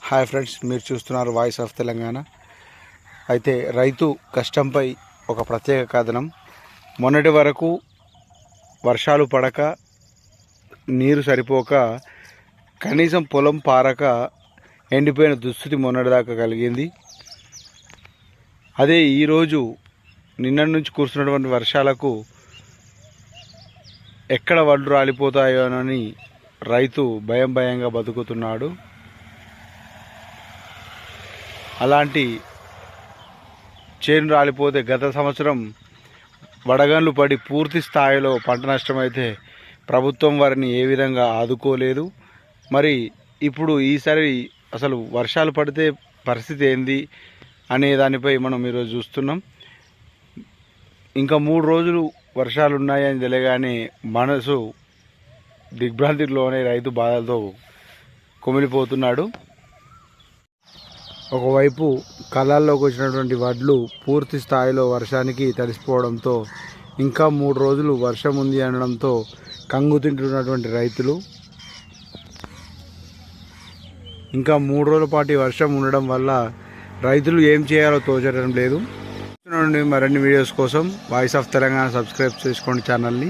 Hi friends, మీరు చూస్తున్నారు voice of Telangana. అయితే రైతు కష్టంపై ఒక ప్రత్యేక కథనం. మొన్నటి వరకు వర్షాలు పడక, నీరు సరిపోక, కనీసం పొలం పారక ఎండిపోయిన దుస్థితి మొన్నటిదాకా కలిగింది. అదే ఈరోజు నిన్న నుంచి కురుస్తున్నటువంటి వర్షాలకు ఎక్కడ వడ్లు రాలిపోతాయోనని రైతు భయంగా బతుకుతున్నాడు. అలాంటి చేను రాలిపోతే గత సంవత్సరం వడగండ్లు పడి పూర్తి స్థాయిలో పంట నష్టమైతే ప్రభుత్వం వారిని ఏ విధంగా ఆదుకోలేదు. మరి ఇప్పుడు ఈసారి అసలు వర్షాలు పడితే పరిస్థితి ఏంది అనే దానిపై మనం ఈరోజు చూస్తున్నాం. ఇంకా 3 రోజులు వర్షాలు ఉన్నాయని తెలియగానే మనసు దిగ్భ్రాంతిలోనే రైతు బాధలతో కుమిలిపోతున్నాడు. ఒకవైపు కళ్ళల్లోకి వచ్చినటువంటి వడ్లు పూర్తి స్థాయిలో వర్షానికి తడిసిపోవడంతో, ఇంకా 3 రోజులు వర్షం ఉంది అనడంతో కంగు తింటున్నటువంటి రైతులు, ఇంకా 3 రోజుల పాటు వర్షం ఉండడం వల్ల రైతులు ఏం చేయాలో తోచడం లేదు. మరిన్ని వీడియోస్ కోసం వాయిస్ ఆఫ్ తెలంగాణ సబ్స్క్రైబ్ చేసుకోండి ఛానల్ని.